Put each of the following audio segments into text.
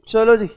चलो जी,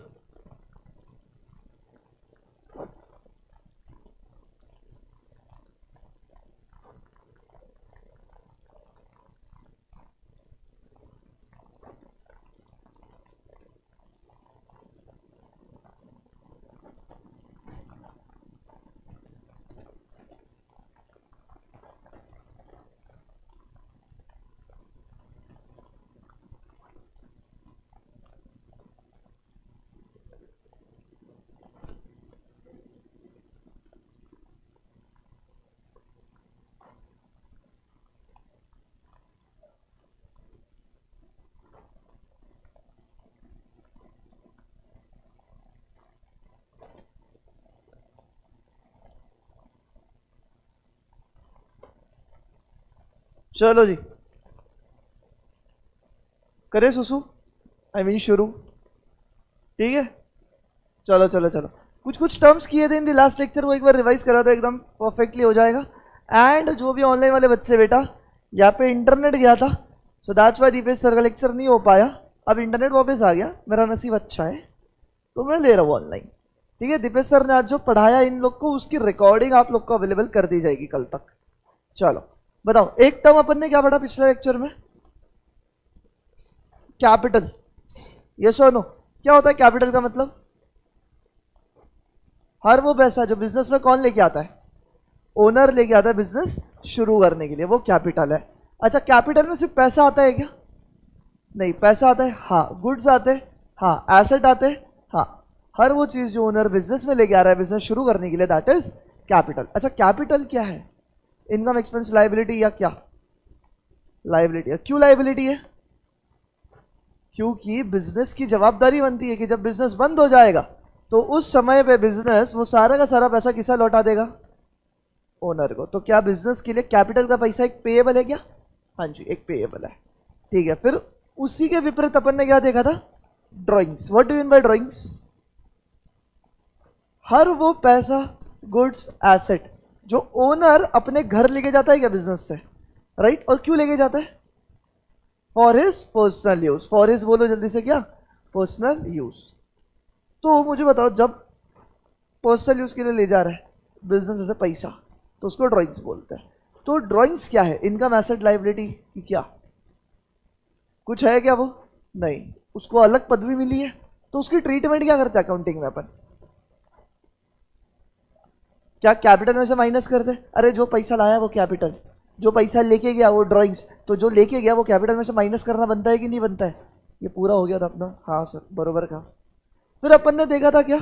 चलो जी, करे सुसु, आई मीन शुरू। ठीक है, चलो चलो चलो, कुछ कुछ टर्म्स किए थे इन द लास्ट लेक्चर, वो एक बार रिवाइज करा तो एकदम परफेक्टली हो जाएगा। एंड जो भी ऑनलाइन वाले बच्चे बेटा, यहाँ पे इंटरनेट गया था, so that's why Dipesh sir का लेक्चर नहीं हो पाया। अब इंटरनेट वापस आ गया, मेरा नसीब अच्छा है तो मैं ले रहा हूँ ऑनलाइन। ठीक है, दीपेश सर ने आज जो पढ़ाया इन लोग को, उसकी रिकॉर्डिंग आप लोग को अवेलेबल कर दी जाएगी कल तक। चलो बताओ, एक टर्म अपन ने क्या पढ़ा पिछले लेक्चर में? कैपिटल। यस और नो? क्या होता है कैपिटल का मतलब? हर वो पैसा जो बिजनेस में कौन लेके आता है? ओनर लेके आता है बिजनेस शुरू करने के लिए, वो कैपिटल है। अच्छा, कैपिटल में सिर्फ पैसा आता है क्या? नहीं, पैसा आता है, हाँ, गुड्स आते हैं, हाँ, एसेट आते हैं, हाँ, हर वो चीज जो ओनर बिजनेस में लेके आ रहा है बिजनेस शुरू करने के लिए, दैट इज कैपिटल। अच्छा, कैपिटल क्या है? इनकम, एक्सपेंस, लाइबिलिटी या क्या? लाइबिलिटी है। क्यों लाइबिलिटी है? क्योंकि बिजनेस की जवाबदारी बनती है कि जब बिजनेस बंद हो जाएगा तो उस समय पे बिजनेस वो सारा का सारा पैसा किसा लौटा देगा? ओनर को। तो क्या बिजनेस के लिए कैपिटल का पैसा एक पेएबल है क्या? हाँ जी, एक पेएबल है। ठीक है, फिर उसी के विपरीत अपन ने क्या देखा था? Drawings. What do mean by drawings? हर वो पैसा, गुड्स, एसेट जो ओनर अपने घर लेके जाता है क्या बिजनेस से? राइट, और क्यों लेके जाता है? For his personal use. For his बोलो जल्दी से, क्या? Personal use. तो मुझे बताओ, जब पर्सनल यूज के लिए ले जा रहा है बिजनेस से पैसा, तो उसको ड्राइंग्स बोलते हैं। तो ड्राइंग्स क्या है? इनकम, एसेट, लाइबिलिटी की क्या कुछ है क्या? वो नहीं, उसको अलग पदवी मिली है, तो उसकी ट्रीटमेंट क्या करते हैं अकाउंटिंग में अपन? क्या कैपिटल में से माइनस करते? अरे जो पैसा लाया वो कैपिटल, जो पैसा लेके गया वो ड्राइंग्स, तो जो लेके गया वो कैपिटल में से माइनस करना बनता है कि नहीं बनता है? ये पूरा हो गया था अपना। हाँ सर, बरोबर कहा। फिर अपन ने देखा था क्या?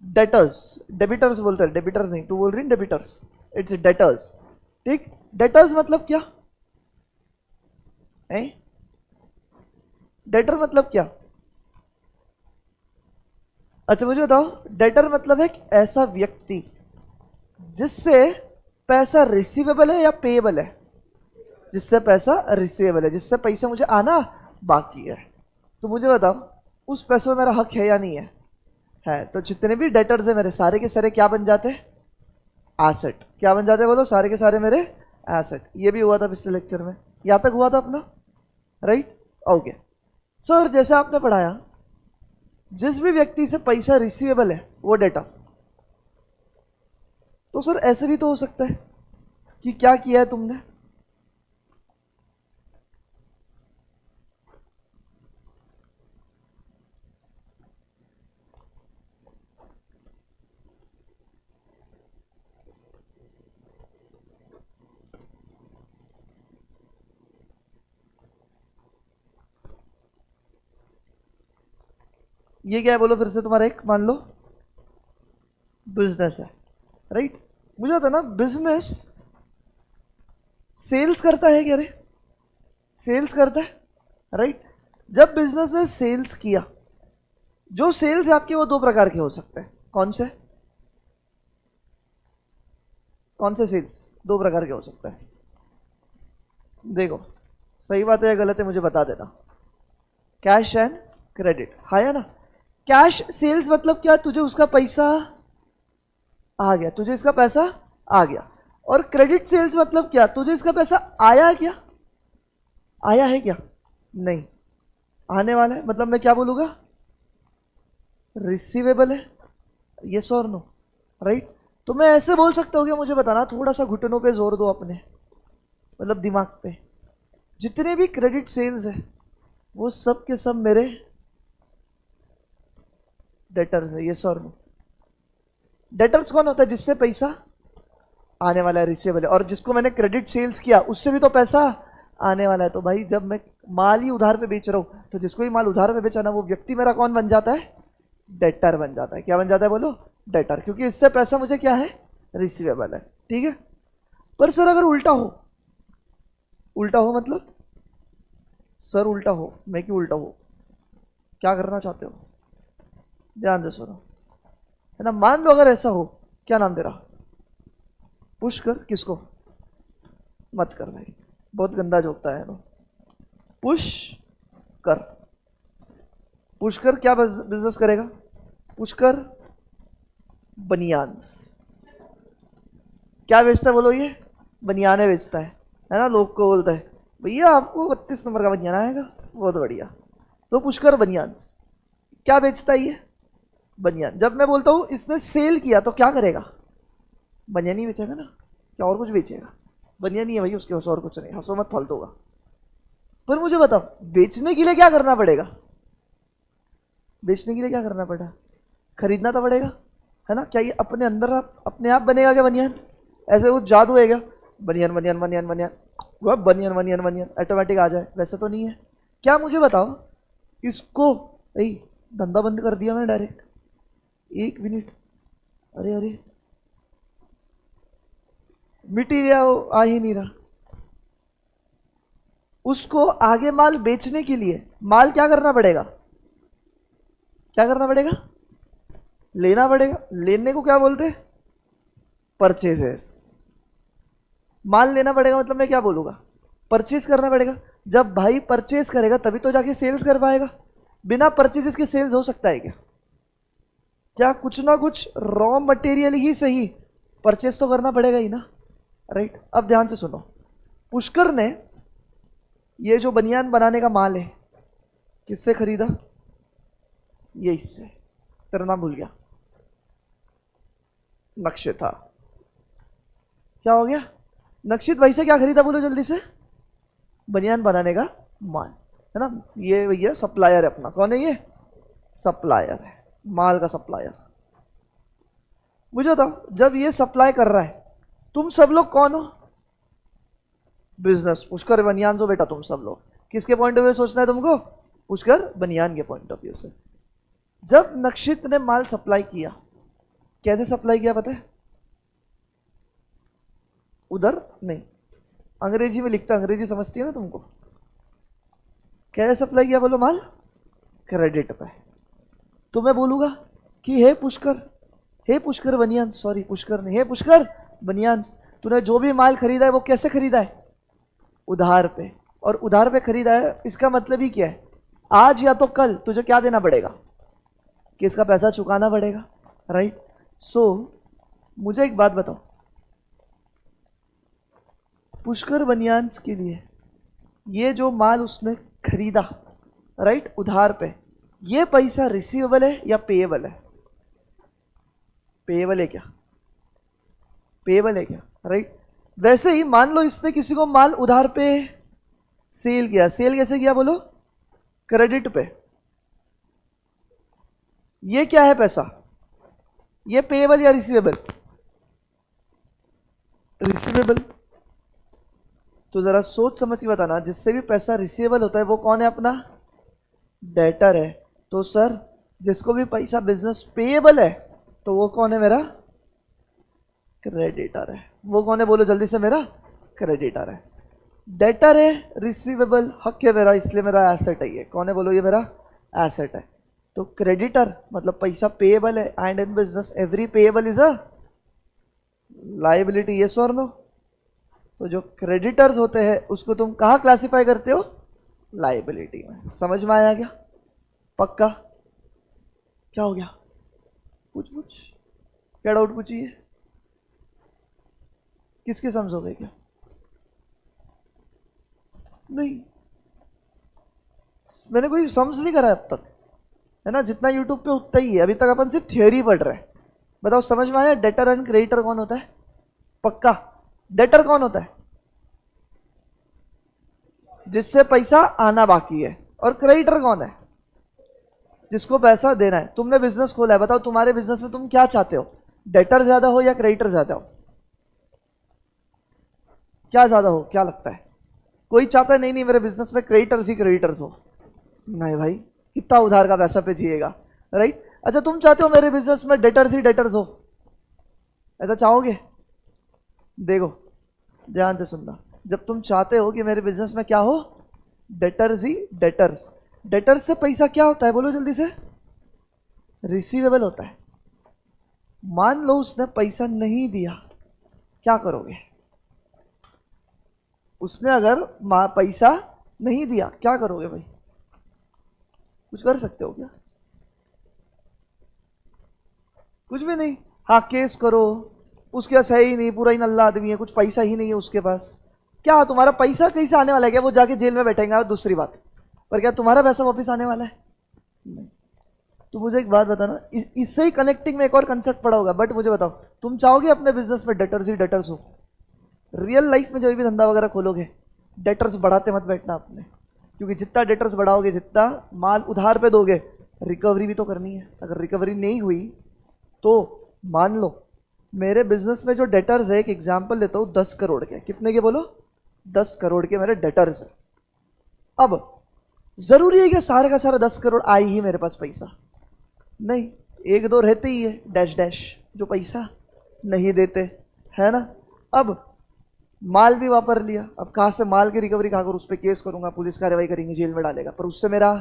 डेटर्स। डेबिटर्स बोलते हैं, डेबिटर्स नहीं, तू बोल रही डेबिटर्स, इट्स डेटर्स। ठीक, डेटर्स मतलब क्या है? डेटर मतलब क्या? अच्छा मुझे बताओ, डेटर मतलब एक ऐसा व्यक्ति जिससे पैसा रिसीवेबल है या पेएबल है? जिससे पैसा रिसीवेबल है, जिससे पैसा मुझे आना बाकी है। तो मुझे बताओ, उस पैसों में मेरा हक है या नहीं है? है। तो जितने भी डेटर्स है मेरे, सारे के सारे क्या बन जाते हैं? एसेट। क्या बन जाते हैं बोलो? सारे के सारे मेरे एसेट। ये भी हुआ था पिछले लेक्चर में, यहां तक हुआ था अपना, राइट? ओके सर, जैसे आपने पढ़ाया, जिस भी व्यक्ति से पैसा रिसीवेबल है वो डेटा। तो सर ऐसे भी तो हो सकता है कि क्या किया है तुमने? ये क्या है बोलो फिर से? तुम्हारा एक मान लो बिजनेस है, राइट? मुझे होता ना, बिजनेस सेल्स करता है क्या रे? सेल्स करता है, राइट? जब बिजनेस ने सेल्स किया, जो सेल्स है आपके वो दो प्रकार के हो सकते हैं। कौन से? कौन से सेल्स? दो प्रकार के हो सकते हैं। देखो, सही बात है या गलत है मुझे बता देना। कैश एंड क्रेडिट, हाँ या ना? कैश सेल्स मतलब क्या? तुझे उसका पैसा आ गया, तुझे इसका पैसा आ गया। और क्रेडिट सेल्स मतलब क्या? तुझे इसका पैसा आया क्या? आया है क्या? नहीं, आने वाला है। मतलब मैं क्या बोलूंगा? रिसीवेबल है, यस और नो, राइट। तो मैं ऐसे बोल सकता हूँ कि मुझे बताना, थोड़ा सा घुटनों पे जोर दो अपने, मतलब दिमाग पे, जितने भी क्रेडिट सेल्स है वो सब के सब मेरे डेटर्स है, यस और नो। डेटर्स कौन होता है? जिससे पैसा आने वाला है, रिसीवेबल है। और जिसको मैंने क्रेडिट सेल्स किया उससे भी तो पैसा आने वाला है। तो भाई जब मैं माल ही उधार पे बेच रहा हूं तो जिसको भी माल उधार पे बेचा ना, वो व्यक्ति मेरा कौन बन जाता है? डेटर बन जाता है। क्या बन जाता है बोलो? डेटर, क्योंकि इससे पैसा मुझे क्या है? रिसीवेबल है, ठीक है। पर सर अगर उल्टा हो, उल्टा हो मतलब सर उल्टा हो, मैं क्यों उल्टा हो, क्या करना चाहते हो? ध्यान से सुनो, है ना। मान लो अगर ऐसा हो, क्या नाम दे रहा? पुश कर। किसको? मत कर भाई, बहुत गंदा जोकता है। पुश कर। पुश कर क्या बिजनेस करेगा? पुश कर बनियान्स। क्या बेचता है बोलो? ये बनियाने बेचता है ना। लोग को बोलता है भैया आपको 32 नंबर का बनियान आएगा, बहुत बढ़िया। तो पुष्कर बनियान्स क्या बेचता है? ये बनियान। जब मैं बोलता हूं इसने सेल किया तो क्या करेगा? बनियान ही बेचेगा ना, क्या और कुछ बेचेगा? बनियान ही है भाई उसके पास, और कुछ नहीं। हंसो मत, फालतू होगा। पर मुझे बताओ, बेचने के लिए क्या करना पड़ेगा? बेचने के लिए क्या करना पड़ा? खरीदना तो पड़ेगा, है ना। क्या ये अपने अंदर अपने आप बनेगा क्या बनियान? ऐसे वो जादू है क्या? बनियान बनियान बनियान बनियान, वह बनियान बनियान बनियान ऑटोमेटिक आ जाए? वैसे तो नहीं है। क्या मुझे बताओ, इसको धंधा बंद कर दिया मैंने डायरेक्ट। एक मिनट, अरे अरे मिट ही गया, वो आ ही नहीं रहा। उसको आगे माल बेचने के लिए माल क्या करना पड़ेगा? क्या करना पड़ेगा? लेना पड़ेगा। लेने को क्या बोलते? परचेजेस। माल लेना पड़ेगा मतलब मैं क्या बोलूंगा? परचेज करना पड़ेगा। जब भाई परचेज करेगा तभी तो जाके सेल्स कर पाएगा। बिना परचेजेस के सेल्स हो सकता है क्या? क्या कुछ ना कुछ रॉ मटेरियल ही सही परचेज तो करना पड़ेगा ही ना, राइट। अब ध्यान से सुनो, पुष्कर ने ये जो बनियान बनाने का माल है किससे खरीदा? ये इससे। तेरा नाम भूल गया। नक्शे था। क्या हो गया? नक्षित भाई से क्या खरीदा बोलो जल्दी से? बनियान बनाने का माल, है ना। ये भैया सप्लायर है अपना। कौन है ये? सप्लायर है, माल का सप्लायर। मुझे बताओ, जब ये सप्लाई कर रहा है, तुम सब लोग कौन हो? बिजनेस। पुष्कर बनियान हो बेटा तुम सब लोग। किसके पॉइंट ऑफ व्यू सोचना है तुमको? पुष्कर बनियान के पॉइंट ऑफ व्यू से। जब नक्षित ने माल सप्लाई किया, कैसे सप्लाई किया पता है? उधर नहीं, अंग्रेजी में लिखता, अंग्रेजी समझती है ना तुमको। कैसे सप्लाई किया बोलो माल? क्रेडिट पे। तो मैं बोलूंगा कि हे पुष्कर बनियान, सॉरी पुष्कर नहीं, हे पुष्कर बनियान, तूने जो भी माल खरीदा है वो कैसे खरीदा है? उधार पे। और उधार पे खरीदा है, इसका मतलब ही क्या है? आज या तो कल तुझे क्या देना पड़ेगा? कि इसका पैसा चुकाना पड़ेगा, राइट। सो मुझे एक बात बताओ, पुष्कर बनियान्स के लिए ये जो माल उसने खरीदा, राइट, उधार पे, ये पैसा रिसीवेबल है या पेएबल है? पेएबल है क्या? पेएबल है क्या, राइट। वैसे ही मान लो इसने किसी को माल उधार पे सेल किया। सेल कैसे किया बोलो? क्रेडिट पे। ये क्या है पैसा? ये पेएबल या रिसीवेबल? रिसीवेबल। तो जरा सोच समझ के बताना, जिससे भी पैसा रिसीवेबल होता है वो कौन है? अपना डेटर है। तो सर जिसको भी पैसा बिजनेस पेएबल है तो वो कौन है? मेरा क्रेडिटर है। वो कौन है बोलो जल्दी से? मेरा क्रेडिटर है। डेटर है, रिसीवेबल हक है मेरा, इसलिए मेरा एसेट है। ये कौन है बोलो? ये मेरा एसेट है। तो क्रेडिटर मतलब पैसा पेएबल है, and in business every payable is a liability, yes और नो। तो जो क्रेडिटर्स होते हैं उसको तुम कहाँ क्लासिफाई करते हो? लाइबिलिटी में। समझ में आया क्या? पक्का? क्या हो गया? पूछ क्या डाउट पूछिए? किसके समझोगे क्या? नहीं, मैंने कोई समझ नहीं करा अब तक, है ना, जितना यूट्यूब पे उतना ही है। अभी तक अपन सिर्फ थियोरी पढ़ रहे हैं। बताओ समझ में आया डेटर एंड क्रेडिटर कौन होता है? पक्का डेटर कौन होता है? जिससे पैसा आना बाकी है। और क्रेडिटर कौन है? जिसको पैसा देना है। तुमने बिजनेस खोला है, बताओ तुम्हारे बिजनेस में तुम क्या चाहते हो? डेटर ज्यादा हो या क्रेडिटर ज्यादा हो? क्या ज्यादा हो, क्या लगता है? कोई चाहता है नहीं नहीं मेरे बिजनेस में क्रेडिटर्स ही क्रेडिटर्स हो? नहीं भाई, कितना उधार का पैसा पे जिएगा, राइट? अच्छा तुम चाहते हो मेरे बिजनेस में डेटर्स ही डेटर्स हो, ऐसा चाहोगे? देखो ध्यान से सुनना, जब तुम चाहते हो कि मेरे बिजनेस में क्या हो, डेटर्स ही डेटर्स, डेटर्स से पैसा क्या होता है बोलो जल्दी से? रिसीवेबल होता है। मान लो उसने पैसा नहीं दिया, क्या करोगे? उसने अगर पैसा नहीं दिया क्या करोगे भाई? कुछ कर सकते हो क्या? कुछ भी नहीं। हाँ केस करो, उसके पास है ही नहीं, पूरा ही नल्ला आदमी है, कुछ पैसा ही नहीं है उसके पास। क्या तुम्हारा पैसा कहीं से आने वाला है क्या? वो जाके जेल में बैठेगा, दूसरी बात। पर क्या तुम्हारा पैसा वापस आने वाला है? नहीं। तो मुझे एक बात बताना, इससे ही कनेक्टिंग में एक और कंसेप्ट पड़ा होगा, बट मुझे बताओ तुम चाहोगे अपने बिजनेस में डेटर्स ही डेटर्स हो? रियल लाइफ में जब भी धंधा वगैरह खोलोगे डेटर्स बढ़ाते मत बैठना अपने, क्योंकि जितना डेटर्स बढ़ाओगे, जितना माल उधार पे दोगे, रिकवरी भी तो करनी है। अगर रिकवरी नहीं हुई तो मान लो मेरे बिजनेस में जो डेटर्स है, एक एग्जांपल लेता हूं 10 करोड़ के। कितने के बोलो? 10 करोड़ के मेरे डेटर्स है। अब जरूरी है कि सारे का सारा 10 करोड़ आए ही मेरे पास पैसा? नहीं, एक दो रहते ही है डैश डैश जो पैसा नहीं देते, है ना। अब माल भी वापर लिया, अब कहां से माल की रिकवरी कहां करूं? उस पर केस करूंगा, पुलिस कार्रवाई करेंगे, जेल में डालेगा, पर उससे मेरा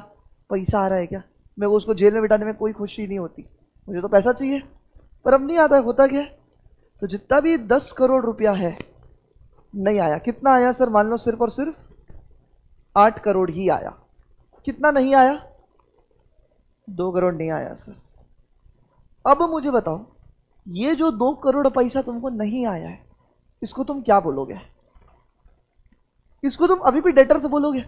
पैसा आ रहा है क्या? मैं उसको जेल में बिठाने में कोई खुशी नहीं होती, मुझे तो पैसा चाहिए, पर अब नहीं आता। होता क्या? तो जितना भी 10 करोड़ रुपया है नहीं आया। कितना आया सर? मान लो सिर्फ और सिर्फ 8 करोड़ ही आया। कितना नहीं आया? 2 करोड़ नहीं आया सर। अब मुझे बताओ, ये जो 2 करोड़ पैसा तुमको नहीं आया है, इसको तुम क्या बोलोगे? इसको तुम अभी भी डेटर्स बोलोगे?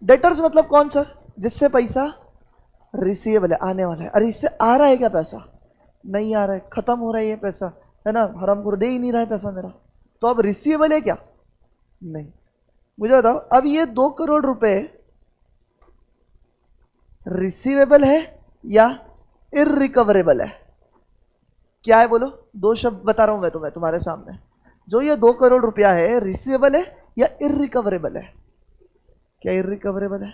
डेटर्स मतलब कौन सर? जिससे पैसा रिसीवेबल है, आने वाला है। अरे इससे आ रहा है क्या पैसा? नहीं आ रहा है, खत्म हो रहा है ये पैसा, है ना, हरामखोर दे ही नहीं रहा है पैसा मेरा, तो अब रिसीवेबल है क्या? नहीं। मुझे बताओ, अब ये 2 करोड़ रुपए रिसीवेबल है या इररिकवरेबल है? क्या है बोलो? 2 शब्द बता रहा हूं मैं तुम्हें तुम्हारे सामने। जो ये 2 करोड़ रुपया है, रिसीवेबल है या इररिकवरेबल है? क्या इररिकवरेबल है?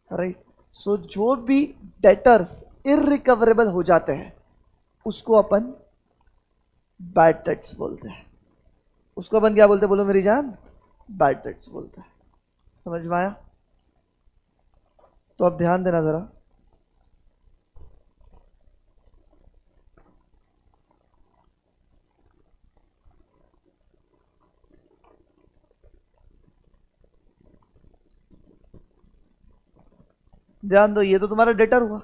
राइट। सो जो भी डेटर्स इररिकवरेबल हो जाते हैं उसको अपन बैड डेट्स बोलते हैं। उसको अपन क्या बोलते हैं बोलो मेरी जान? बैड डेट्स बोलते हैं। समझ में आया? तो अब ध्यान देना जरा, ध्यान दो। ये तो तुम्हारा डेटर हुआ,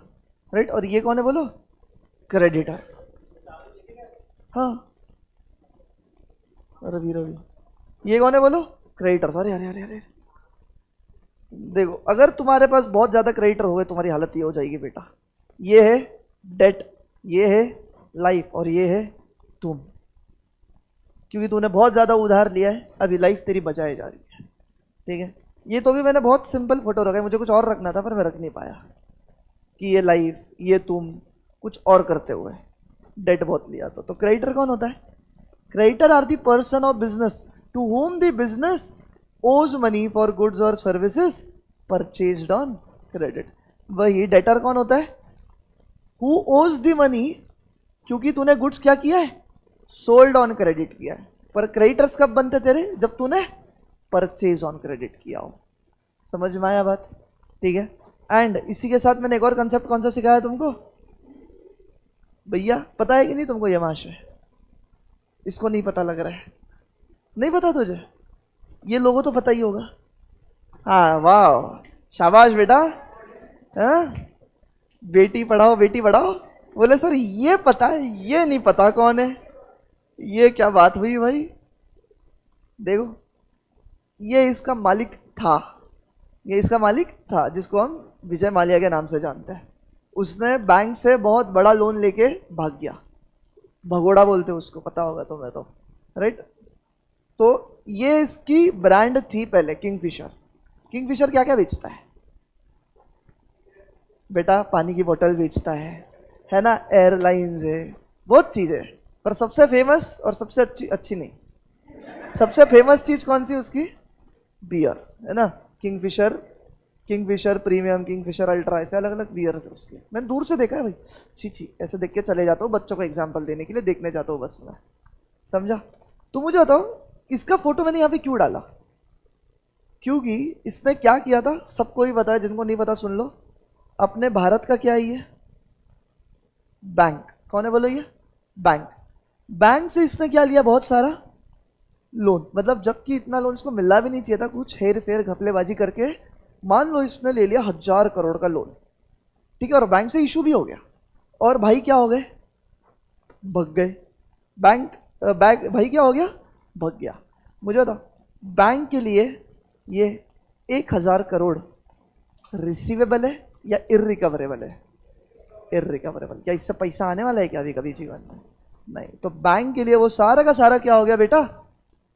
राइट, और ये कौन है बोलो? क्रेडिटर। हाँ, रवि रवि। ये कौन है बोलो? क्रेडिटर। अरे अरे अरे अरे, देखो अगर तुम्हारे पास बहुत ज्यादा क्रेडिटर हो गए तुम्हारी हालत ये हो जाएगी बेटा। ये है डेट, ये है लाइफ, और ये है तुम, क्योंकि तूने बहुत ज्यादा उधार लिया है, अभी लाइफ तेरी बचाई जा रही है। ठीक है, ये तो भी मैंने बहुत सिंपल फोटो रखा है, मुझे कुछ और रखना था पर मैं रख नहीं पाया, कि ये लाइफ, ये तुम कुछ और करते हुए डेट बहुत लिया तो क्रेडिटर कौन होता है? Creditor are the person of business to whom the business owes money for goods और सर्विसेज परचेज्ड ऑन क्रेडिट। वही डेटर कौन होता है? हु ओज द मनी, क्योंकि तूने गुड्स क्या किया है? सोल्ड ऑन क्रेडिट किया है। पर क्रेडिटर्स कब बनते तेरे? जब तूने परचेज ऑन क्रेडिट किया हो। समझ में आया बात? ठीक है। एंड इसी के साथ मैंने एक और कंसेप्ट कौन सा सिखाया तुमको भैया, पता है कि नहीं तुमको? ये माश है, इसको नहीं पता लग रहा है। नहीं पता तुझे? ये लोगों तो पता ही होगा। हाँ वाह, शाबाश बेटा। हाँ, बेटी पढ़ाओ बेटी बढ़ाओ। बोले सर ये पता है, ये नहीं पता कौन है। ये क्या बात हुई भाई? देखो, ये इसका मालिक था, ये इसका मालिक था, जिसको हम विजय माल्या के नाम से जानते हैं। उसने बैंक से बहुत बड़ा लोन लेके भाग गया, भगोड़ा बोलते उसको, पता होगा तुम्हें तो, राइट। तो ये इसकी ब्रांड थी पहले, किंगफिशर। किंगफिशर क्या क्या बेचता है बेटा? पानी की बोतल बेचता है ना, एयरलाइंस है, बहुत चीजें। पर सबसे फेमस और सबसे अच्छी अच्छी नहीं, सबसे फेमस चीज कौन सी उसकी? बियर, है ना। Kingfisher, Kingfisher premium, Kingfisher ultra, ऐसे अलग अलग बियर है उसके। मैंने दूर से देखा है भाई, छी छी, ऐसे देख के चले जाता हूँ, बच्चों को एग्जाम्पल देने के लिए देखने जाता हूँ बस मैं, समझा। तो मुझे बताओ इसका फोटो मैंने यहाँ पे क्यों डाला? क्योंकि इसने क्या किया था सबको ही पता है, जिनको नहीं पता सुन लो। अपने भारत का क्या है ये? बैंक। कौन है बोलो ये? बैंक। बैंक से इसने क्या लिया? बहुत सारा लोन। मतलब जबकि इतना लोन इसको मिलना भी नहीं चाहिए था, कुछ हेर फेर घपलेबाजी करके मान लो इसने ले लिया 1000 करोड़ का लोन, ठीक है, और बैंक से इशू भी हो गया, और भाई क्या हो गए? भग गए। बैंक भाई क्या हो गया? भग गया। मुझे बताओ बैंक के लिए ये 1000 करोड़ रिसीवेबल है या इररिकवरेबल है? इररिकवरेबल। क्या इससे पैसा आने वाला है क्या अभी कभी जीवन में? नहीं। तो बैंक के लिए वो सारा का सारा क्या हो गया बेटा?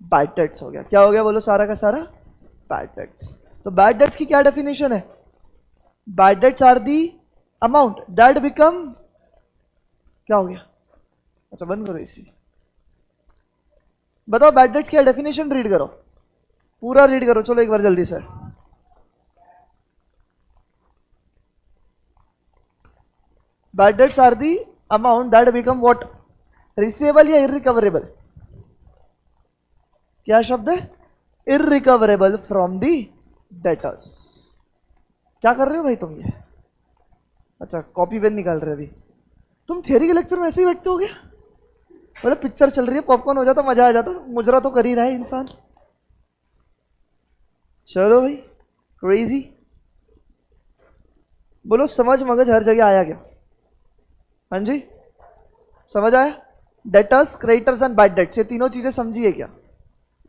बैड डेट्स हो गया। क्या हो गया बोलो? सारा का सारा बैड डेट्स। तो बैड डेट्स की क्या डेफिनेशन है? Bad debts are the amount that become, क्या हो गया? अच्छा बंद करो इसी, बताओ बैड डेट्स क्या डेफिनेशन? रीड करो, पूरा रीड करो, चलो एक बार जल्दी से। Bad debts are the amount that become what? Receivable या इररिकवरेबल? क्या शब्द है? Irrecoverable from the debtors. क्या कर रहे हो भाई तुम ये? अच्छा कॉपी पेन निकाल रहे हो अभी? तुम थियरी के लेक्चर में ऐसे ही बैठते हो क्या? मतलब पिक्चर चल रही है, पॉपकॉर्न हो जाता, मजा आ जाता, मुजरा तो कर ही रहा है इंसान। चलो भाई, क्रेजी। बोलो समझ मगज हर जगह आया क्या? हाँ जी, समझ आया? Debtors, creditors and bad debts, ये तीनों चीजें समझिए क्या?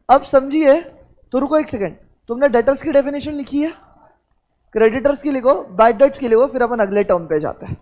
अब समझिए तो रुको एक सेकंड। तुमने डेटर्स की डेफिनेशन लिखी है, क्रेडिटर्स की लिखो, बैड डेट्स की लिखो, फिर अपन अगले टर्म पे जाते हैं।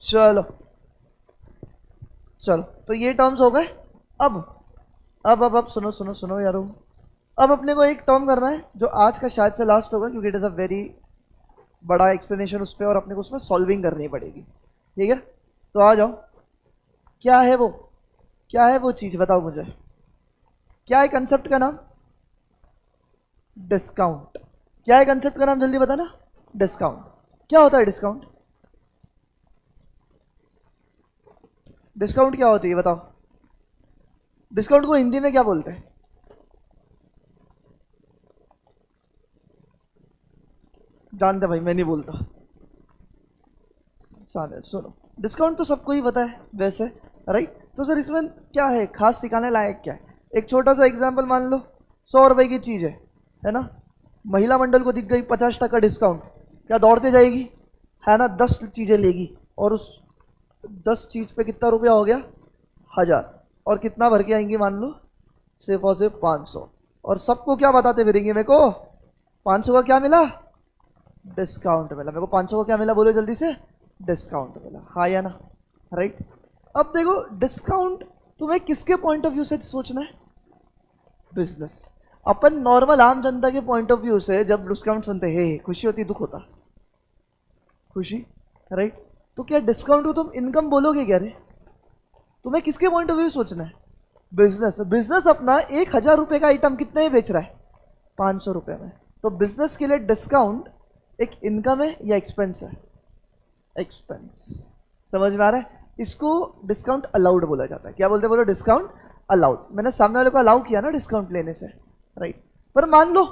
चलो चलो, तो ये टर्म्स हो गए। अब सुनो सुनो सुनो यारो, अब अपने को एक टर्म करना है जो आज का शायद से लास्ट होगा, क्योंकि इट इज़ अ वेरी बड़ा एक्सप्लेनेशन उस पर, और अपने को उसमें सॉल्विंग करनी पड़ेगी। ठीक है, तो आ जाओ। क्या है वो, क्या है वो चीज़, बताओ मुझे। क्या है कंसेप्ट का नाम? डिस्काउंट। क्या है कंसेप्ट का नाम, जल्दी बताना। डिस्काउंट। क्या होता है डिस्काउंट? डिस्काउंट क्या होती है बताओ। डिस्काउंट को हिंदी में क्या बोलते हैं? जानते भाई, मैं नहीं बोलता। सुनो, डिस्काउंट तो सबको ही पता है वैसे, राइट। तो सर इसमें क्या है खास सिखाने लायक, क्या है? एक छोटा सा एग्जांपल मान लो, 100 रुपए की चीज़ है ना, महिला मंडल को दिख गई 50% डिस्काउंट, क्या दौड़ते जाएगी? है ना, 10 चीज़ें लेगी, और उस 10 चीज़ पे कितना रुपया हो गया? 1000। और कितना भर के आएंगी मान लो, सिर्फ और सिर्फ 500। और सबको क्या बताते फिरेंगे, मेरे को 500 का क्या मिला? डिस्काउंट मिला। मेरे को 500 का क्या मिला, बोलो जल्दी से। डिस्काउंट मिला, हाँ या ना, राइट। अब देखो, डिस्काउंट तुम्हें किसके पॉइंट ऑफ व्यू से सोचना है? बिजनेस। अपन नॉर्मल आम जनता के पॉइंट ऑफ व्यू से जब डिस्काउंट सुनते हैं, खुशी होती, दुख होता? खुशी, राइट। तो क्या डिस्काउंट को तुम इनकम बोलोगे क्या रे? तुम्हें किसके पॉइंट ऑफ व्यू सोचना है? बिजनेस। बिजनेस अपना 1000 रुपये का आइटम कितने में बेच रहा है? 500 रुपये में। तो बिजनेस के लिए डिस्काउंट एक इनकम है या एक्सपेंस है? एक्सपेंस। समझ में आ रहा है? इसको डिस्काउंट अलाउड बोला जाता है। क्या बोलते हैं, बोलो? Discount allowed. मैंने सामने वाले को अलाउ किया ना डिस्काउंट लेने से, राइट। पर मान लो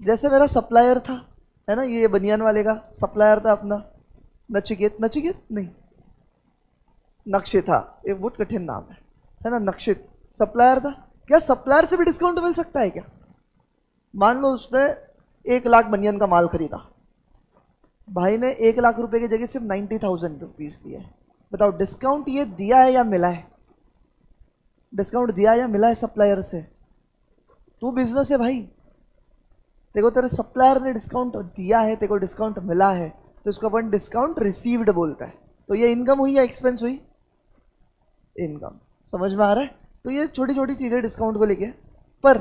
जैसे मेरा सप्लायर था, है ना, ये बनियान वाले का सप्लायर था अपना, नचिकेत, नचिकेत नहीं, नक्षिता, एक बहुत कठिन नाम है ना, नक्षित सप्लायर था। क्या सप्लायर से भी डिस्काउंट मिल सकता है क्या? मान लो उसने 1 लाख बनियान का माल खरीदा, भाई ने 1 लाख रुपए की जगह सिर्फ 90,000 रुपीज दिए। बताओ डिस्काउंट ये दिया है या मिला है? डिस्काउंट दिया या मिला है सप्लायर से? तू बिजनेस है भाई, देखो तेरे सप्लायर ने डिस्काउंट दिया है, तेरे को डिस्काउंट मिला है, तो इसको अपन डिस्काउंट रिसीव्ड बोलता है। तो ये इनकम हुई या एक्सपेंस हुई? इनकम। समझ में आ रहा है? तो ये छोटी छोटी चीजें डिस्काउंट को लेके। पर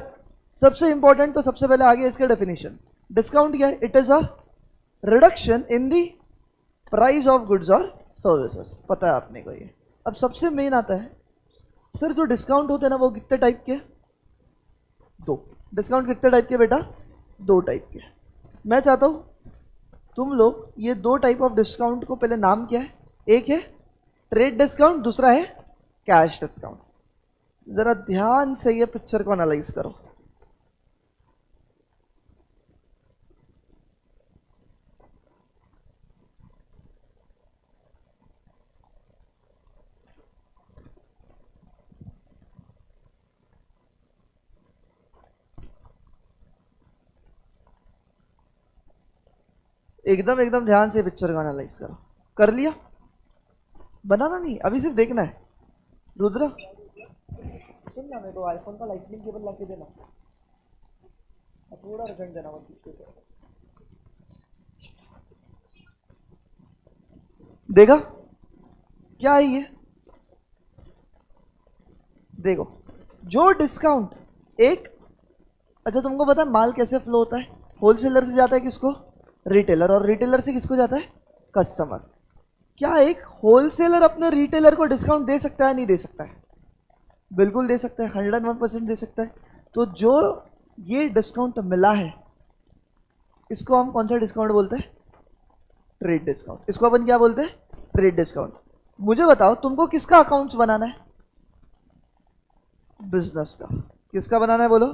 सबसे इंपॉर्टेंट, तो सबसे पहले आगे इसका डेफिनेशन। डिस्काउंट क्या है? It is a reduction in the price of goods और सर्विसेज। पता है आपने को ये। अब सबसे मेन आता है, सर जो डिस्काउंट होते हैं ना वो कितने टाइप के? 2। डिस्काउंट कितने टाइप के बेटा? 2 टाइप के। मैं चाहता हूं तुम लोग ये 2 टाइप ऑफ डिस्काउंट को पहले नाम क्या है। एक है ट्रेड डिस्काउंट, दूसरा है कैश डिस्काउंट। जरा ध्यान से ये पिक्चर को एनालाइज करो। एकदम एकदम ध्यान से पिक्चर का एनालाइज करो। कर लिया? बनाना नहीं, अभी सिर्फ देखना है। रुद्र सुन ना, मेरे को आईफोन का लाइटनिंग केबल ला के देना, थोड़ा अर्जेंट देना मुझे। देखा क्या है ये? देखो जो डिस्काउंट एक, अच्छा तुमको पता है माल कैसे फ्लो होता है? होलसेलर से जाता है किसको? रिटेलर। और रिटेलर से किसको जाता है? कस्टमर। क्या एक होलसेलर अपने रिटेलर को डिस्काउंट दे सकता है? नहीं दे सकता है? बिल्कुल दे सकता है, 101% दे सकता है। तो जो ये डिस्काउंट मिला है, इसको हम कौन सा डिस्काउंट बोलते हैं? Trade discount. इसको अपन क्या बोलते हैं? Trade discount. मुझे बताओ तुमको किसका अकाउंट्स बनाना है? बिजनेस का। किसका बनाना है बोलो?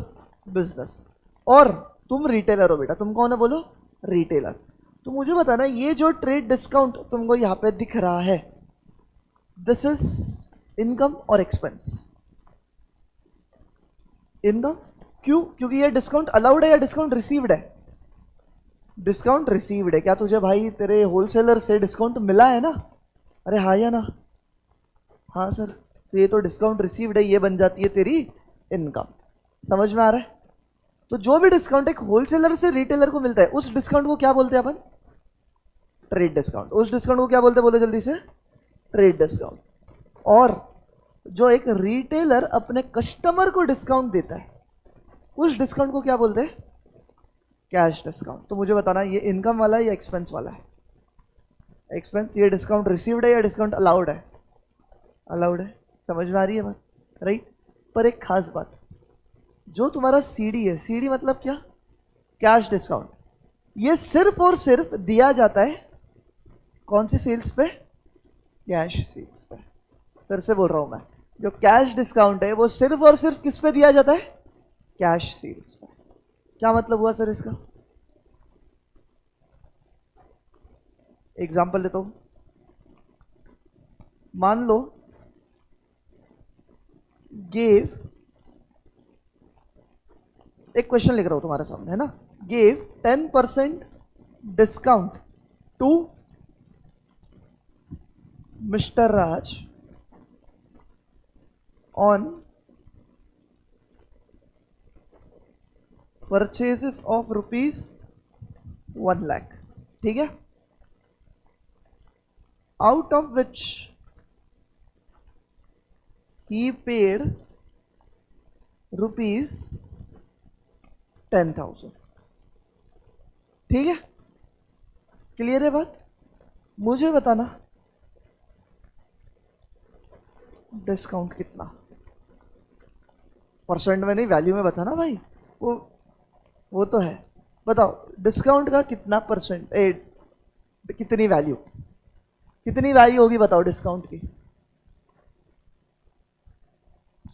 बिजनेस। और तुम रिटेलर हो बेटा, तुम कौन है बोलो? रिटेलर। तो मुझे बताना ये जो ट्रेड डिस्काउंट तुमको यहां पे दिख रहा है, दिस इज इनकम और एक्सपेंस? इनकम। क्यों? क्योंकि ये डिस्काउंट अलाउड है या डिस्काउंट रिसीव्ड है? डिस्काउंट रिसीव्ड है। क्या तुझे भाई तेरे होलसेलर से डिस्काउंट मिला है ना? अरे हाँ या ना? हाँ सर। तो ये तो डिस्काउंट रिसीव्ड है, ये बन जाती है तेरी इनकम। समझ में आ रहा है? तो जो भी डिस्काउंट एक होलसेलर से रिटेलर को मिलता है, उस डिस्काउंट को क्या बोलते हैं अपन? Trade discount. उस डिस्काउंट को क्या बोलते हैं बोलो जल्दी से? Trade discount. और जो एक रिटेलर अपने कस्टमर को डिस्काउंट देता है उस डिस्काउंट को क्या बोलते हैं? Cash discount. तो मुझे बताना ये इनकम वाला है या एक्सपेंस वाला है? एक्सपेंस। ये डिस्काउंट रिसीव्ड है या डिस्काउंट अलाउड है? अलाउड है। समझ में आ रही है बात? राइट। पर एक खास बात, जो तुम्हारा सीडी है, सीडी मतलब क्या? Cash discount. ये सिर्फ और सिर्फ दिया जाता है कौन सी सेल्स पे? कैश सेल्स पे। फिर से बोल रहा हूं मैं, जो कैश डिस्काउंट है वो सिर्फ और सिर्फ किस पे दिया जाता है? कैश सेल्स पे। क्या मतलब हुआ सर इसका? एग्जाम्पल देता हूं। मान लो गेव, एक क्वेश्चन लिख रहा हूं तुम्हारे सामने, है ना? Gave 10% discount to mister Raj on purchases of ₹1 lakh. ठीक है? Out of which he paid ₹10,000। ठीक है? क्लियर है बात? मुझे बताना डिस्काउंट कितना? परसेंट में नहीं, वैल्यू में बताना भाई। वो तो है। बताओ डिस्काउंट का कितना परसेंट, कितनी वैल्यू, कितनी वैल्यू होगी बताओ डिस्काउंट की?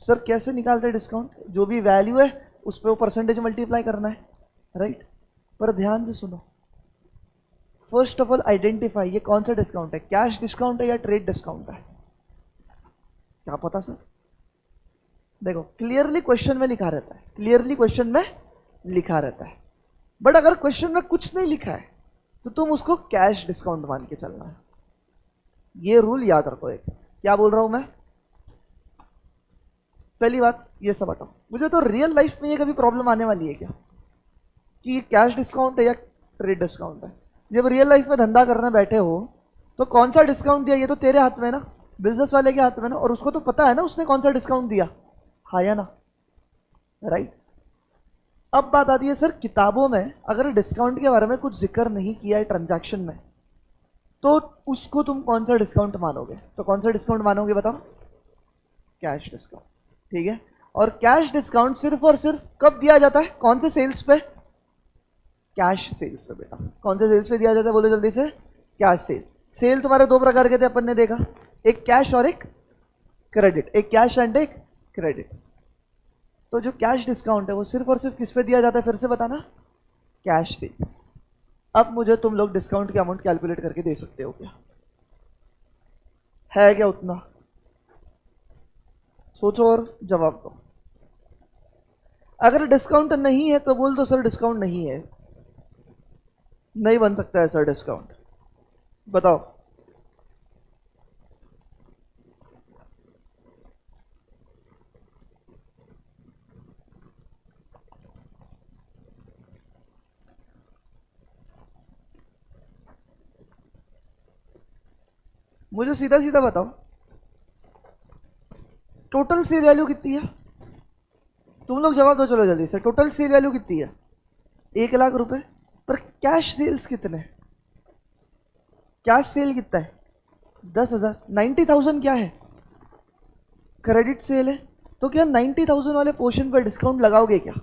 सर कैसे निकालते हैं डिस्काउंट? जो भी वैल्यू है उस पर वो परसेंटेज मल्टीप्लाई करना है, राइट? पर ध्यान से सुनो। फर्स्ट ऑफ ऑल आइडेंटिफाई ये कौन सा डिस्काउंट है, कैश डिस्काउंट है या ट्रेड डिस्काउंट है? क्या पता सर? देखो क्लियरली क्वेश्चन में लिखा रहता है, क्लियरली क्वेश्चन में लिखा रहता है। बट अगर क्वेश्चन में कुछ नहीं लिखा है तो तुम उसको कैश डिस्काउंट मान के चलना है। ये रूल याद रखो। एक क्या बोल रहा हूं मैं? पहली बात ये सब हटाओ। मुझे तो रियल लाइफ में ये कभी प्रॉब्लम आने वाली है क्या कि ये कैश डिस्काउंट है या ट्रेड डिस्काउंट है? जब रियल लाइफ में धंधा करने बैठे हो तो कौन सा डिस्काउंट दिया ये तो तेरे हाथ में है ना, बिजनेस वाले के हाथ में ना, और उसको तो पता है ना उसने कौन सा डिस्काउंट दिया, हाँ या ना? राइट। अब बात आती है सर किताबों में अगर डिस्काउंट के बारे में कुछ जिक्र नहीं किया है ट्रांजैक्शन में तो उसको तुम कौन सा डिस्काउंट मानोगे? तो कौन सा डिस्काउंट मानोगे बताओ? Cash discount. ठीक है? और कैश डिस्काउंट सिर्फ और सिर्फ कब दिया जाता है? कौन से सेल्स पे? कैश सेल्स पे। बेटा कौन से सेल्स पे दिया जाता है बोलो जल्दी से? Cash cell. सेल तुम्हारे दो प्रकार के थे अपन ने देखा, एक कैश और एक क्रेडिट, एक कैश एंड एक क्रेडिट। तो जो कैश डिस्काउंट है वो सिर्फ और सिर्फ किस पे दिया जाता है फिर से बताना? Cash sales. अब मुझे तुम लोग डिस्काउंट की अमाउंट कैलकुलेट करके दे सकते हो क्या? है क्या उतना? सोचो और जवाब दो। अगर डिस्काउंट नहीं है तो बोल दो सर डिस्काउंट नहीं है, नहीं बन सकता है सर डिस्काउंट। बताओ। मुझे सीधा सीधा बताओ टोटल सेल वैल्यू कितनी है? तुम लोग जवाब दो चलो जल्दी से। टोटल सेल वैल्यू कितनी है? 1 लाख रुपए। पर कैश सेल्स कितने? कैश सेल कितना है? 10,000। 90,000 क्या है? क्रेडिट सेल है। तो क्या 90,000 वाले पोर्शन पर डिस्काउंट लगाओगे क्या?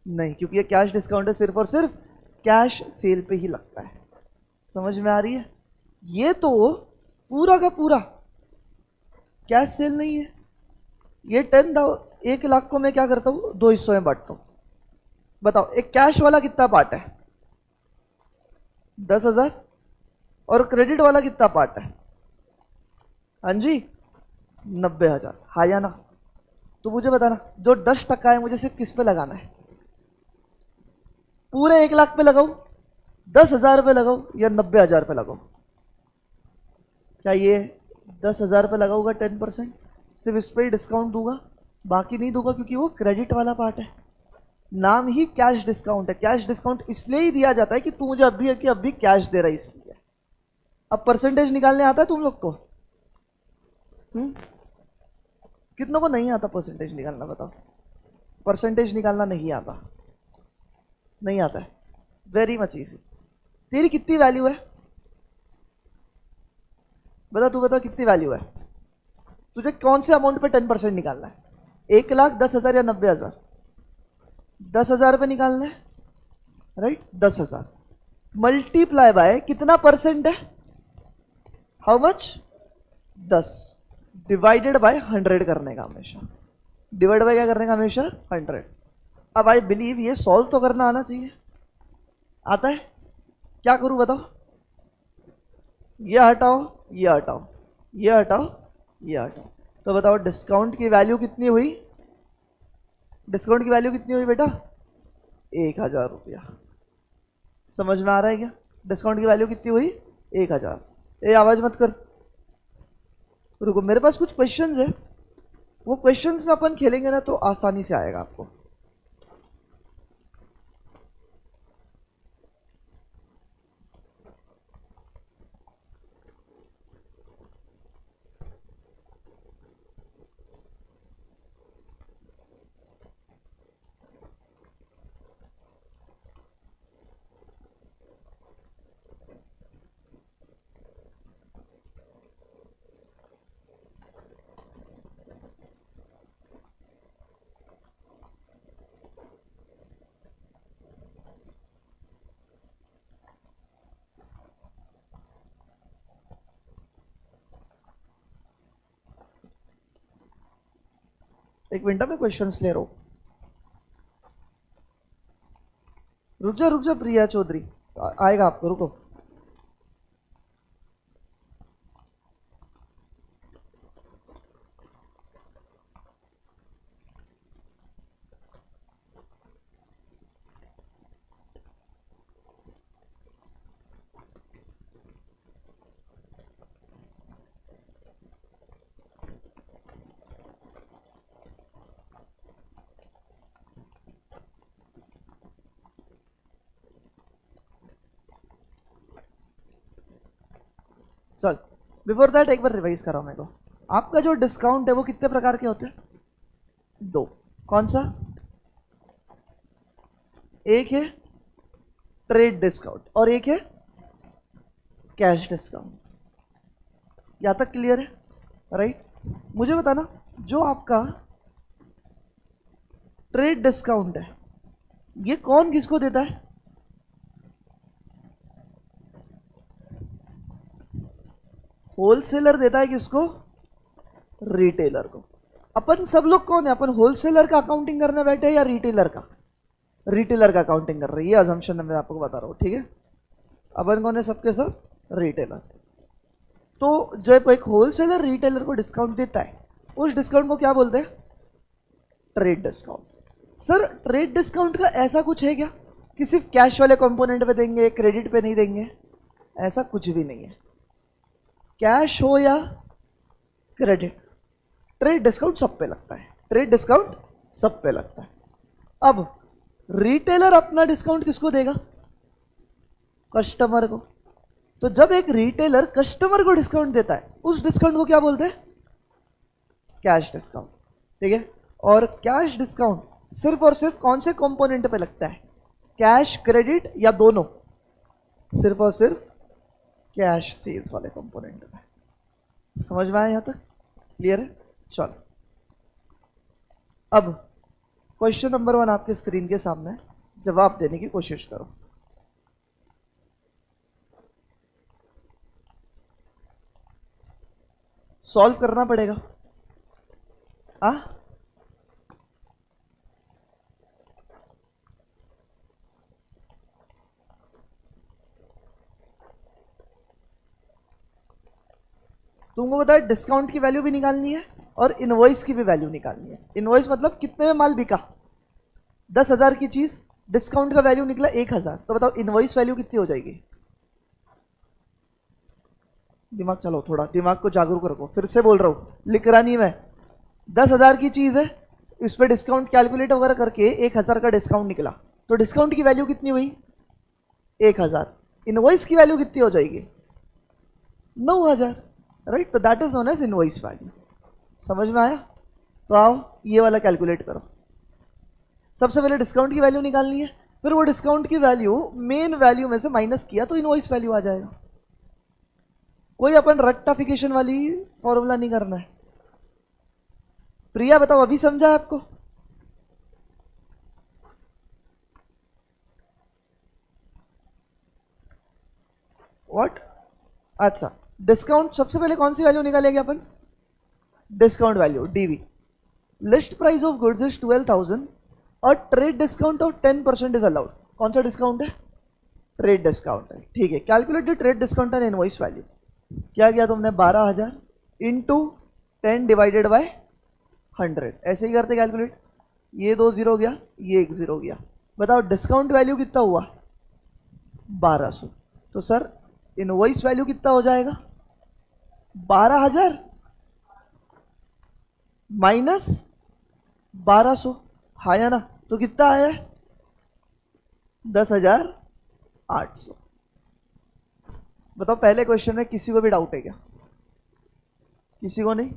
नहीं, क्योंकि ये कैश डिस्काउंट है, सिर्फ और सिर्फ कैश सेल पे ही लगता है। समझ में आ रही है? ये तो पूरा का पूरा कैश सेल नहीं है। ये 1 लाख को मैं क्या करता हूं? 2 हिस्सों में बांटता हूं। बताओ एक कैश वाला कितना पार्ट है? 10,000। और क्रेडिट वाला कितना पार्ट है? हाँ जी 90,000। हाँ या ना? तो मुझे बताना जो 10% है मुझे सिर्फ किस पे लगाना है? पूरे 1 लाख पे लगाऊं, 10,000 पे लगाऊं या 90,000 पे लगाऊं? क्या ये 10,000 पे लगाऊंगा 10%, सिर्फ इस पे ही डिस्काउंट दूंगा, बाकी नहीं दूंगा क्योंकि वो क्रेडिट वाला पार्ट है। नाम ही कैश डिस्काउंट है। कैश डिस्काउंट इसलिए ही दिया जाता है कि तू मुझे अभी कैश दे रहा है इसलिए। अब परसेंटेज निकालने आता है तुम लोग को? कितनों को नहीं आता परसेंटेज निकालना, बताओ? परसेंटेज निकालना नहीं आता? नहीं आता है? Very much easy. तेरी कितनी वैल्यू है? बता, तू बता कितनी वैल्यू है? तुझे कौन से अमाउंट पे 10% निकालना है? 1,10,000 या 90,000? 10,000 पे निकालना है, राइट? 10,000 मल्टीप्लाई बाय कितना परसेंट है? How much? 10 डिवाइडेड बाय 100 करने का हमेशा। डिवाइड बाय क्या करने का हमेशा? 100। अब आई बिलीव ये सॉल्व तो करना आना चाहिए। आता है? क्या करूं बताओ? ये हटाओ, ये हटाओ, ये हटाओ, ये हटाओ, तो बताओ डिस्काउंट की वैल्यू कितनी हुई? डिस्काउंट की वैल्यू कितनी हुई बेटा? 1,000 रुपया। समझ में आ रहा है क्या? डिस्काउंट की वैल्यू कितनी हुई? 1,000। ये आवाज मत कर, रुको, मेरे पास कुछ क्वेश्चंस है, वो क्वेश्चंस में अपन खेलेंगे ना तो आसानी से आएगा आपको। एक मिनट में क्वेश्चंस ले रहा हूं। रुक जा प्रिया चौधरी, आएगा आपको, रुको। चल, बिफोर दैट एक बार रिवाइज कराओ मेरे को। आपका जो डिस्काउंट है वो कितने प्रकार के होते हैं? 2। कौन सा? एक है ट्रेड डिस्काउंट और एक है कैश डिस्काउंट। यहां तक क्लियर है, राइट? मुझे बताना, जो आपका ट्रेड डिस्काउंट है ये कौन किसको देता है? होलसेलर देता है किसको? रिटेलर को। अपन सब लोग कौन है? अपन होलसेलर का अकाउंटिंग करने बैठे हैं या रिटेलर का? रिटेलर का अकाउंटिंग कर रही है, अजम्पशन मैं आपको बता रहा हूं, ठीक है? अपन कौन है? सबके सब रिटेलर। तो जब एक होलसेलर रिटेलर को डिस्काउंट देता है, उस डिस्काउंट को क्या बोलते हैं? Trade discount. Sir, trade discount का ऐसा कुछ है क्या कि सिर्फ कैश वाले कंपोनेंट पे देंगे, क्रेडिट पे नहीं देंगे? ऐसा कुछ भी नहीं है। कैश हो या क्रेडिट, ट्रेड डिस्काउंट सब पे लगता है। ट्रेड डिस्काउंट सब पे लगता है। अब रिटेलर अपना डिस्काउंट किसको देगा? कस्टमर को। तो जब एक रिटेलर कस्टमर को डिस्काउंट देता है, उस डिस्काउंट को क्या बोलते हैं? कैश डिस्काउंट, ठीक है? और कैश डिस्काउंट सिर्फ और सिर्फ कौन से कंपोनेंट पे लगता है? कैश, क्रेडिट या दोनों? सिर्फ और सिर्फ कैश सेल्स वाले कंपोनेंट पे। समझ में आया यहां तक? क्लियर है? चलो, अब क्वेश्चन नंबर 1 आपके स्क्रीन के सामने है, जवाब देने की कोशिश करो। सॉल्व करना पड़ेगा। तुमको बताया डिस्काउंट की वैल्यू भी निकालनी है और इनवॉइस की भी वैल्यू निकालनी है। इनवॉइस मतलब कितने में माल बिका? 10,000 की चीज, डिस्काउंट का वैल्यू निकला 1,000, तो बताओ इनवॉइस वैल्यू कितनी हो जाएगी? दिमाग चलाओ, थोड़ा दिमाग को जागरूक रखो। फिर से बोल रहा हूं, लिख रहा नहीं मैं। 10,000 की चीज है, इस पर डिस्काउंट कैलकुलेट वगैरह करके 1,000 का डिस्काउंट निकला, तो डिस्काउंट की वैल्यू कितनी हुई? 1,000। इनवॉइस की वैल्यू कितनी हो जाएगी? 9,000, राइट? तो that is known as invoice value. समझ में आया? तो आओ ये वाला कैलकुलेट करो। सबसे पहले डिस्काउंट की वैल्यू निकालनी है, फिर वो डिस्काउंट की वैल्यू मेन वैल्यू में से माइनस किया तो इनवॉइस वैल्यू आ जाएगा। कोई अपन रट्टाफिकेशन वाली फॉर्मूला नहीं करना है। प्रिया बताओ अभी समझा है आपको? व्हाट? अच्छा, डिस्काउंट सबसे पहले कौन सी वैल्यू निकालेंगे अपन? Discount value DV. List price of goods is 12,000 और trade discount of 10% is allowed. कौन सा डिस्काउंट है? ट्रेड डिस्काउंट है। ठीक है, calculate the trade discount and invoice value. क्या किया तुमने? 12,000 इंटू 10 डिवाइडेड बाय 100, ऐसे ही करते कैलकुलेट। ये 2 जीरो गया, ये 1 जीरो गया। बताओ डिस्काउंट वैल्यू कितना हुआ? 1200। तो सर इनवॉइस वैल्यू कितना हो जाएगा? 12,000 माइनस 1200, हाँ या ना? तो कितना आया है? 10,800। बताओ पहले क्वेश्चन में किसी को भी डाउट है क्या? किसी को नहीं?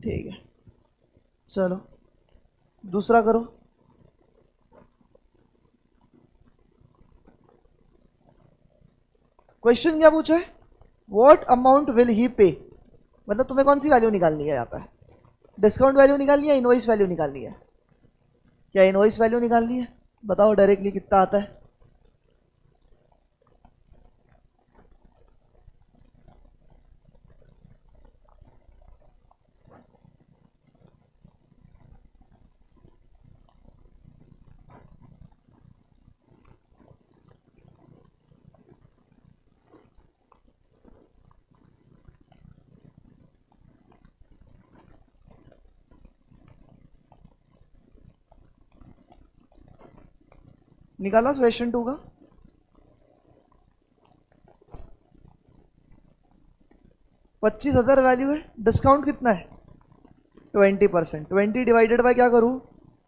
ठीक है, चलो दूसरा करो। क्वेश्चन क्या पूछा है? व्हाट अमाउंट विल ही पे। मतलब तुम्हें कौन सी वैल्यू निकालनी है यहाँ पे? डिस्काउंट वैल्यू निकालनी है, इनवॉइस वैल्यू निकालनी है? क्या इनवॉइस वैल्यू निकालनी है? बताओ डायरेक्टली कितना आता है? निकाला क्वेश्चन 2 का? $25,000 वैल्यू है, डिस्काउंट कितना है? 20%। 20 डिवाइडेड बाय क्या करूं?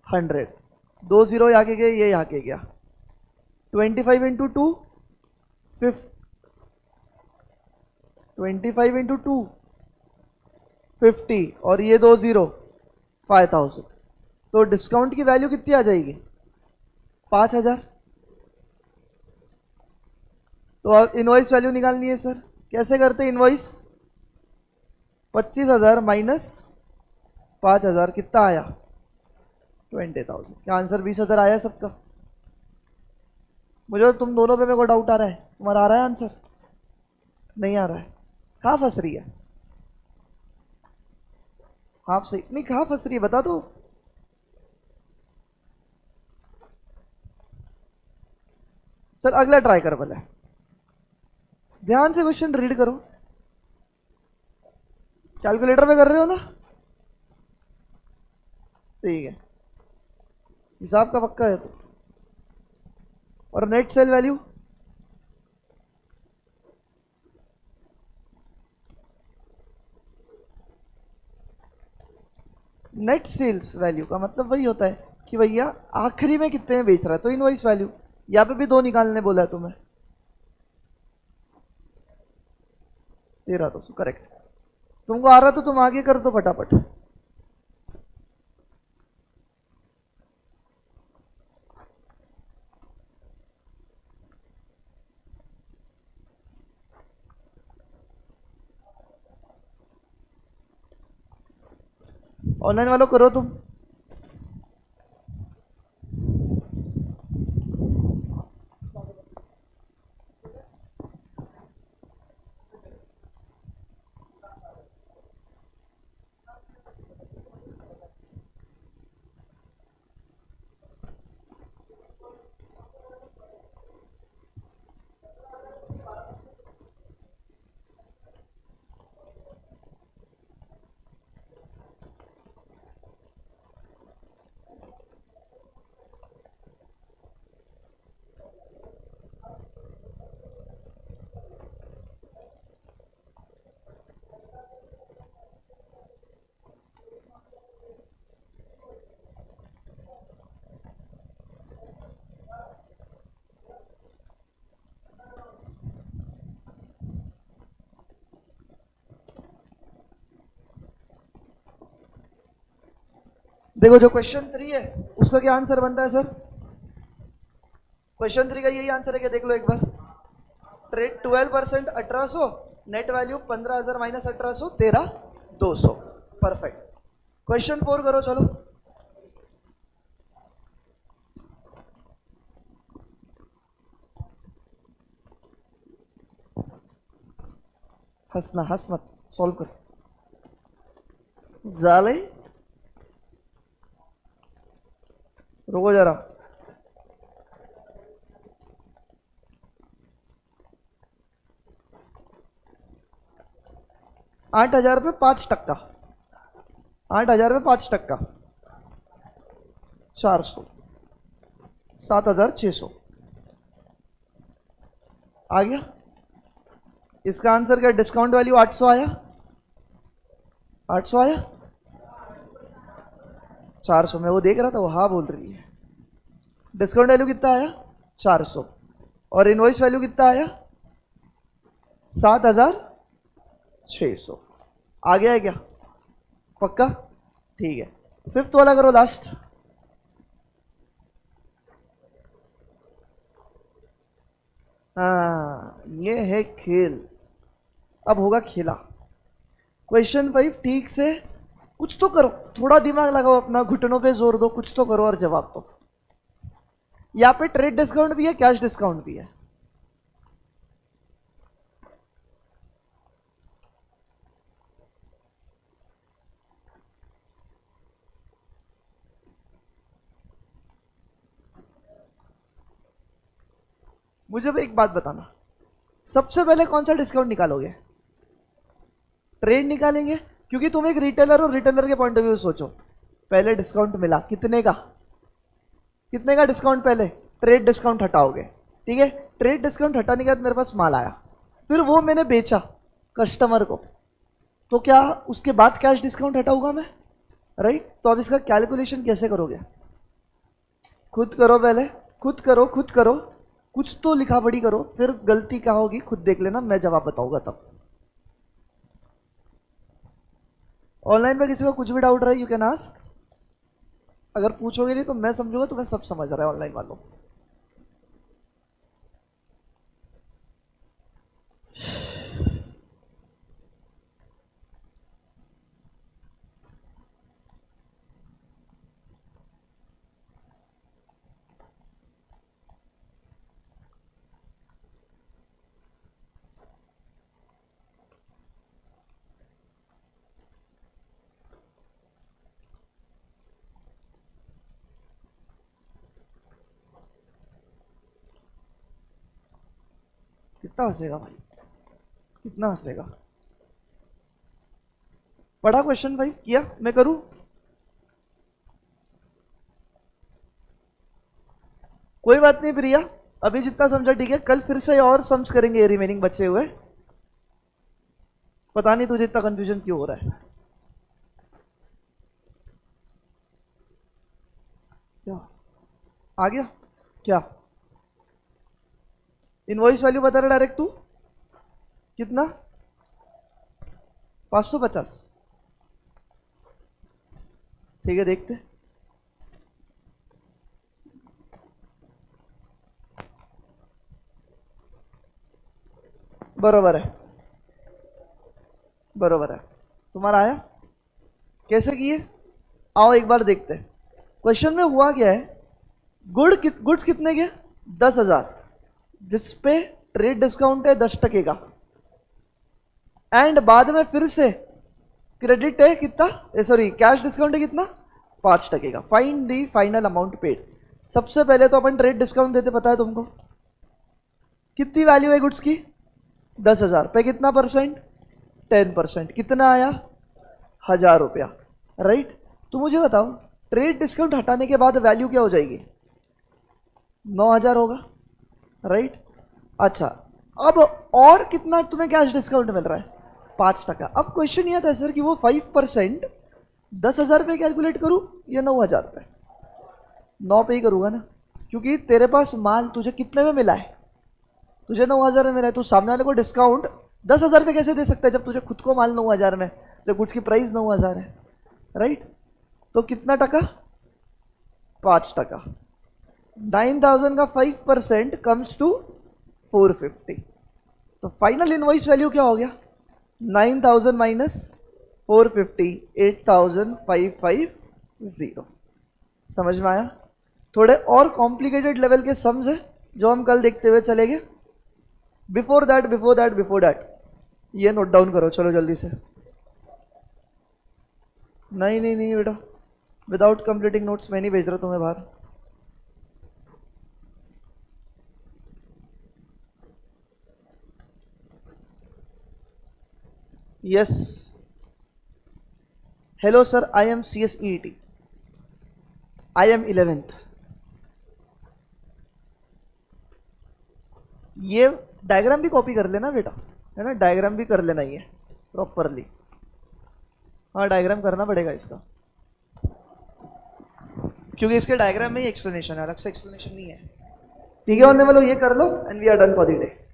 100। 2 जीरो यहाँ के गए, ये यहाँ के गया। 25 इंटू 2 25 इंटू 2 50 और ये 2 जीरो 5,000। तो डिस्काउंट की वैल्यू कितनी आ जाएगी? 5,000। तो अब इनवॉइस वैल्यू निकालनी है सर। कैसे करते इनवॉइस? 25,000 माइनस 5,000 कितना आया? 20,000। क्या आंसर 20,000 आया सबका? मुझे तो तुम दोनों पे मेरे को डाउट आ रहा है। तुम्हारा आ रहा है आंसर? नहीं आ रहा है? कहाँ फंस रही है? हाफ सही नहीं, कहाँ फंस रही है बता दो। चल अगला ट्राई कर भले, ध्यान से क्वेश्चन रीड करो। कैलकुलेटर पे कर रहे हो ना? ठीक है, हिसाब का पक्का है तो। और net sale value? Net sales value का मतलब वही होता है कि भैया आखिरी में कितने में बेच रहा है, तो इनवॉइस वैल्यू। यहाँ पे भी 2 निकालने बोला है तुम्हें। 13,200 करेक्ट। तुमको आ रहा तो तुम आगे कर दो फटाफट। ऑनलाइन वालों करो तुम। देखो जो क्वेश्चन 3 है उसका क्या आंसर बनता है सर? क्वेश्चन 3 का यही आंसर है क्या? देख लो एक बार। Trade 12% 1800, net value 15,000 minus 1800 13,200। Perfect. Question 4 करो चलो। हंसना, हंस मत, सॉल्व कर। जाले रुको जरा। ₹8,000 5%, 8,000 5%, 400, 7,600 आ गया। इसका आंसर क्या? डिस्काउंट वैल्यू 800 आया, 800 आया, 400 में वो देख रहा था, वो हाँ बोल रही है। डिस्काउंट वैल्यू कितना आया? 400। और इनवॉइस वैल्यू कितना आया? 7,600। आ गया है क्या? पक्का? ठीक है। 5th वाला करो लास्ट। हाँ ये है खेल, अब होगा खेला। क्वेश्चन 5 ठीक से कुछ तो करो, थोड़ा दिमाग लगाओ अपना, घुटनों पे जोर दो, कुछ तो करो और जवाब दो। यहाँ पे ट्रेड डिस्काउंट भी है, कैश डिस्काउंट भी है। मुझे अब एक बात बताना, सबसे पहले कौन सा डिस्काउंट निकालोगे? ट्रेड निकालेंगे, क्योंकि तुम एक रिटेलर हो, रिटेलर के पॉइंट ऑफ व्यू सोचो। पहले डिस्काउंट मिला कितने का? कितने का डिस्काउंट? पहले ट्रेड डिस्काउंट हटाओगे, ठीक है। ट्रेड डिस्काउंट हटाने के बाद मेरे पास माल आया, फिर वो मैंने बेचा कस्टमर को, तो क्या उसके बाद कैश डिस्काउंट हटाऊंगा मैं? राइट। तो अब इसका कैलकुलेशन कैसे करोगे? खुद करो, पहले खुद करो, खुद करो, कुछ तो लिखा पढ़ी करो, फिर गलती क्या होगी खुद देख लेना, मैं जवाब बताऊंगा तब। ऑनलाइन में किसी को कुछ भी डाउट रहा है यू कैन आस्क। अगर पूछोगे नहीं तो मैं समझूंगा तुम्हें सब समझ रहा है ऑनलाइन वालों। कितना हंसेगा भाई, कितना हंसेगा। पढ़ा क्वेश्चन भाई? किया? मैं करूं? कोई बात नहीं प्रिया, अभी जितना समझा ठीक है, कल फिर से और सम्स करेंगे रिमेनिंग बचे हुए। पता नहीं तुझे इतना कंफ्यूजन क्यों हो रहा है। क्या आ गया? क्या इनवॉइस वैल्यू बता रहा डायरेक्ट तू? कितना? 550। ठीक है, देखते। बरोबर है, बरोबर है। तुम्हारा आया? कैसे किए? आओ एक बार देखते हैं। क्वेश्चन में हुआ क्या है, गुड्स कितने के? 10,000, जिसपे ट्रेड डिस्काउंट है 10% का, एंड बाद में फिर से क्रेडिट है कितना, सॉरी कैश डिस्काउंट है कितना? 5% का। Find the final amount paid. सबसे पहले तो अपन ट्रेड डिस्काउंट देते, पता है तुमको कितनी वैल्यू है गुड्स की? 10,000 पे कितना परसेंट? 10%। कितना आया? 1,000 रुपया, राइट। तो मुझे बताओ ट्रेड डिस्काउंट हटाने के बाद वैल्यू क्या हो जाएगी? 9,000 होगा, राइट। अच्छा, अब और कितना तुम्हें कैश डिस्काउंट मिल रहा है? 5%। अब क्वेश्चन यह था सर कि वो 5% 10,000 पे कैलकुलेट करूं या 9,000 पे? 9 पे ही करूंगा ना, क्योंकि तेरे पास माल तुझे कितने में मिला है? तुझे 9,000 में मिला है। तो सामने वाले को डिस्काउंट 10,000 पे कैसे दे सकता है जब तुझे खुद को माल 9,000 में, जब गुड्स की प्राइस 9,000 है, राइट। तो कितना टका? 5 टका। 9,000 का 5% कम्स टू 450। तो फाइनल इनवॉइस वैल्यू क्या हो गया? 9,000 माइनस 450, 8,550। समझ में आया? थोड़े और कॉम्प्लिकेटेड लेवल के सम्स है जो हम कल देखते हुए चलेंगे। बिफोर दैट ये नोट डाउन करो, चलो जल्दी से। नहीं बेटा, विदाउट कंप्लीटिंग नोट्स मैं नहीं भेज रहा तुम्हें बाहर। Yes, hello sir, I am CSEET, I am 11th। ये डायग्राम भी कॉपी कर लेना बेटा, है ना, डायग्राम भी कर लेना ये प्रॉपरली। हाँ, डायग्राम करना पड़ेगा इसका, क्योंकि इसके डायग्राम में ही एक्सप्लेनेशन है, अलग से एक्सप्लेनेशन नहीं है। ठीक है, होने वालों, ये कर लो and we are done for the day.